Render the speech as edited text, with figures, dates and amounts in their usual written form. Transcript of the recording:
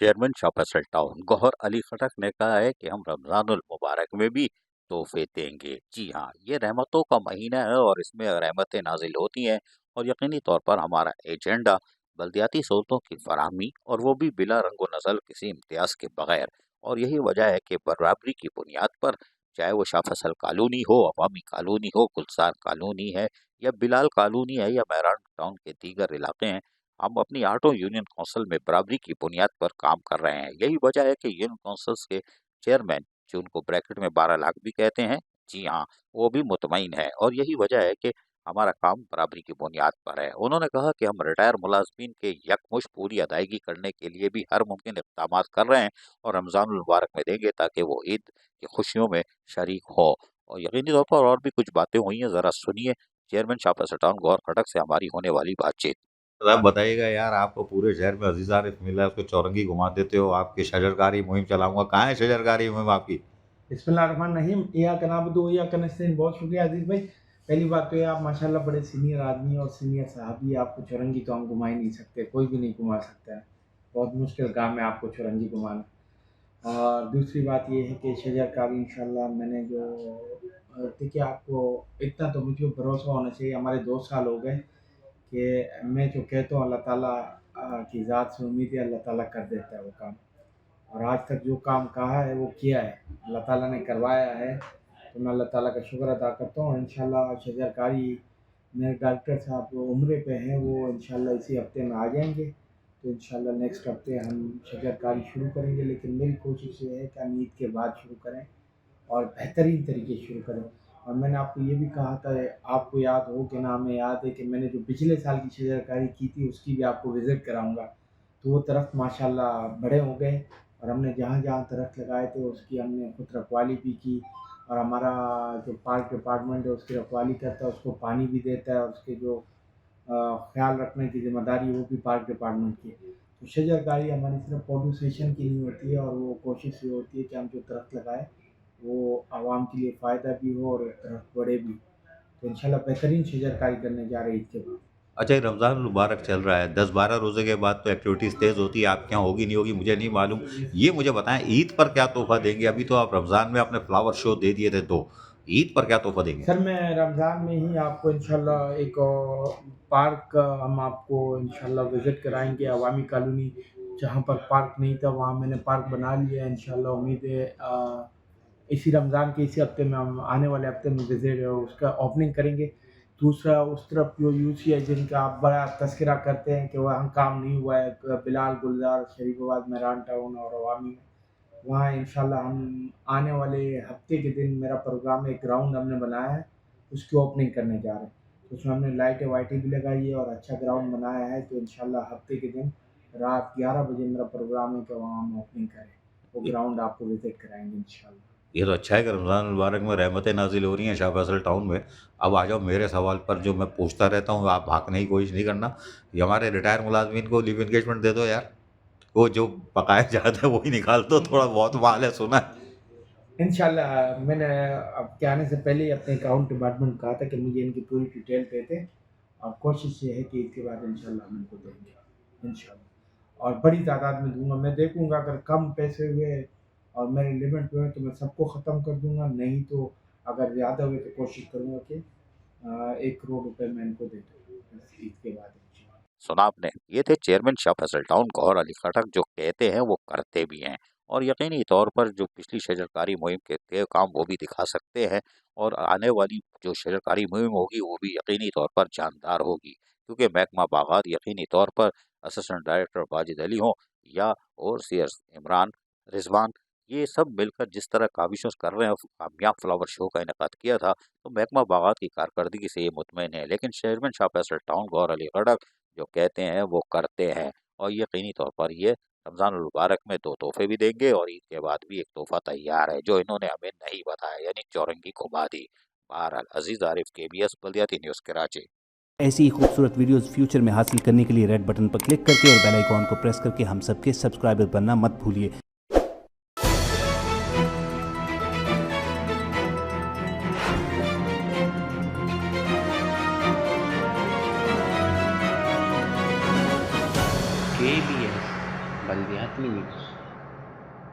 Chairman Shah Faisal town Gauhar Ali खटक ने कहा है कि हम रमजानुल मुबारक में भी तोहफे देंगे। जी हाँ, ये रहमतों का महीना है और इसमें रहमतें नाजिल होती हैं और यकीनी तौर पर हमारा एजेंडा बल्दियाती सहूलतों की फराहमी और वो भी बिला रंग व नस्ल किसी इम्तियाज़ के बगैर। और यही वजह है कि बराबरी की बुनियाद पर चाहे वो शाह फैसल कॉलोनी हो, अवामी कॉलोनी हो, गुलजार कॉलोनी है या बिलाल कॉलोनी है या महरान टाउन के दीगर इलाके हैं, हम अपनी आठों यूनियन काउंसिल में बराबरी की बुनियाद पर काम कर रहे हैं। यही वजह है कि यूनियन काउंसिल्स के चेयरमैन, जो उनको ब्रैकेट में 12 लाख भी कहते हैं, जी हाँ, वो भी मुतमईन है और यही वजह है कि हमारा काम बराबरी की बुनियाद पर है। उन्होंने कहा कि हम रिटायर मुलाजमीन के यकमुश्त पूरी अदायगी करने के लिए भी हर मुमकिन इक़दामात कर रहे हैं और रमज़ानुल मुबारक में देंगे ताकि वो ईद की खुशियों में शरीक हो। और यकीनी तौर पर और भी कुछ बातें हुई हैं, ज़रा सुनिए चेयरमैन शाह फैसल टाउन गौहर खटक से हमारी होने वाली बातचीत। आप बताइएगा यार, आपको पूरे शहर में अजीज आरिफ मिला है, उसको चौरंगी घुमा देते हो, आपकी शजरकारी मुहिम चलाऊंगा। कहाँ है शजरकारी मुहिम आपकी? बिस्मिल्लाहिर्रहमानिर्रहीम, या कनाबदु व इय्याका नस्तईन। बहुत शुक्रिया अजीज़ भाई। पहली बात तो ये, आप माशाल्लाह बड़े सीनियर आदमी और सीनियर साहबी, आपको चौरंगी तो हम घुमा ही नहीं सकते, कोई भी नहीं घुमा सकता है। बहुत मुश्किल काम है आपको चौरंगी घुमाना। और दूसरी बात ये है कि शजरकारी इंशाल्लाह मैंने जो देखिए, आपको इतना तो मुझे भरोसा होना चाहिए, हमारे 2 साल हो गए कि मैं जो कहता हूँ अल्लाह ताला की ज़ात से उम्मीद है, अल्लाह ताला कर देता है वो काम। और आज तक जो काम कहा है वो किया है, अल्लाह ताला ने करवाया है, तो मैं अल्लाह ताला का शुक्र अदा करता हूँ। इंशाल्लाह शजरकारी, मेरे डायरेक्टर साहब जो उम्रे पे हैं, वो इंशाल्लाह इसी हफ्ते में आ जाएंगे, तो इंशाल्लाह नेक्स्ट हफ्ते हम शजरकारी शुरू करेंगे। लेकिन मेरी कोशिश ये है कि हम ईद के बाद शुरू करें और बेहतरीन तरीके से शुरू करें। और मैंने आपको ये भी कहा था, आपको याद हो कि ना, हमें याद है कि मैंने जो पिछले साल की शजरकारी की थी उसकी भी आपको विज़िट कराऊंगा। तो वो दरख्त माशाल्लाह बड़े हो गए और हमने जहाँ जहाँ दरख्त लगाए थे उसकी हमने खुद रखवाली भी की। और हमारा जो पार्क डिपार्टमेंट है उसकी रखवाली करता है, उसको पानी भी देता है, और उसके जो ख्याल रखने की जिम्मेदारी वो भी पार्क डिपार्टमेंट की है। तो शजरकारी हमारी सिर्फ फोटो सेशन की नहीं होती है, और वो कोशिश ये होती है कि हम जो दरख्त लगाएं वो आवाम के लिए फ़ायदा भी हो और दरख्त बड़े भी। तो इंशाल्लाह बेहतरीन शजरकारी करने जा रहे हैं ईद के बाद। अच्छा, ये रमज़ान मुबारक चल रहा है, 10-12 रोज़े के बाद तो एक्टिविटीज़ तेज़ होती है, आपके यहाँ होगी नहीं होगी मुझे नहीं मालूम। ये मुझे बताएं, ईद पर क्या तोहफा देंगे? अभी तो आप रमज़ान में अपने फ्लावर शो दे दिए थे, तो ईद पर क्या तोहफा देंगे? सर, मैं रमज़ान में ही आपको इंशाल्लाह एक पार्क का हम आपको इंशाल्लाह विज़िट कराएंगे। अवामी कॉलोनी, जहाँ पर पार्क नहीं था वहाँ मैंने पार्क बना लिया है। इंशाल्लाह उम्मीद है इसी रमज़ान के इसी हफ्ते में, हम आने वाले हफ्ते में विज़िट उसका ओपनिंग करेंगे। दूसरा, उस तरफ जो यूसी है जिनका आप बड़ा तस्करा करते हैं कि वहाँ काम नहीं हुआ है, बिलाल, गुलजार, शरीफाबाद, मेहरान टाउन और अवामी में, वहाँ इंशाल्लाह हम आने वाले हफ्ते के दिन, मेरा प्रोग्राम एक ग्राउंड हमने बनाया है, उसकी ओपनिंग करने जा रहे हैं। तो उसमें हमने लाइटें वाइटें भी लगाई है और अच्छा ग्राउंड बनाया है। तो इंशाल्लाह हफ्ते के दिन रात 11 बजे मेरा प्रोग्राम है कि वहाँ हम ओपनिंग करें, वो ग्राउंड आपको विज़िट कराएंगे इंशाल्लाह। ये तो अच्छा है कि रमज़ान मुबारक में रहमतें नाज़िल हो रही हैं शाह फैसल टाउन में। अब आ जाओ मेरे सवाल पर, जो मैं पूछता रहता हूँ, आप भागने की कोशिश नहीं करना। ये हमारे रिटायर मुलाज़मीन को लीव एंगेजमेंट दे दो यार, वो जो पकाया जाता है वही निकाल दो, थोड़ा बहुत माल है सुना है। इंशाल्लाह मैंने आपके आने से पहले ही अपने अकाउंट डिपार्टमेंट को कहा था कि मुझे इनकी पूरी डिटेल दे दें, और कोशिश ये है कि इसके बाद इंशाल्लाह हम इनको देंगे इंशाल्लाह, और बड़ी तादाद में दूंगा। मैं देखूंगा अगर कम पैसे हुए और मेरे लिमिट हुए तो मैं सबको ख़त्म कर दूंगा, नहीं तो अगर ज़्यादा हुए तो कोशिश करूंगा कि 1 करोड़ रुपए मैं इनको दे दूँ ईद के बाद इंशाल्लाह। सुना आपने, ये थे चेयरमैन शाह फैसल टाउन गौहर अली खटक, जो कहते हैं वो करते भी हैं और यकीनी तौर पर जो पिछली शजरकारी मुहिम के थे काम वो भी दिखा सकते हैं और आने वाली जो शजरकारी मुहिम होगी वो भी यकीनी तौर पर जानदार होगी, क्योंकि महकमा बागात यकीनी तौर पर असिस्टेंट डायरेक्टर वाजिद अली हों या ओवरसीयर्स इमरान, रिजवान, ये सब मिलकर जिस तरह काविशों कर रहे हैं, कामयाब फ्लावर शो का इनका किया था, तो महकमा बागात की कारकर्दगी से ये मुतमईन है। लेकिन चेयरमैन शाह फैसल टाउन गौहर अली खटक जो कहते हैं वो करते हैं और यकीनी तौर पर ये रमज़ान मुबारक में 2 तोहफे भी देंगे और ईद के बाद भी एक तोहफा तैयार है जो इन्होंने हमें नहीं बताया, यानी चौरंगी घुमा दी। बहरहाल, अजीज आरिफ, KBS बल्दियाती न्यूज़ कराची। ऐसी ही खूबसूरत वीडियोस फ्यूचर में हासिल करने के लिए रेड बटन पर क्लिक करके और बेल आइकॉन को प्रेस करके हम सबके सब्सक्राइबर बनना मत भूलिए। KBS बल्दिया याद नहीं हुई।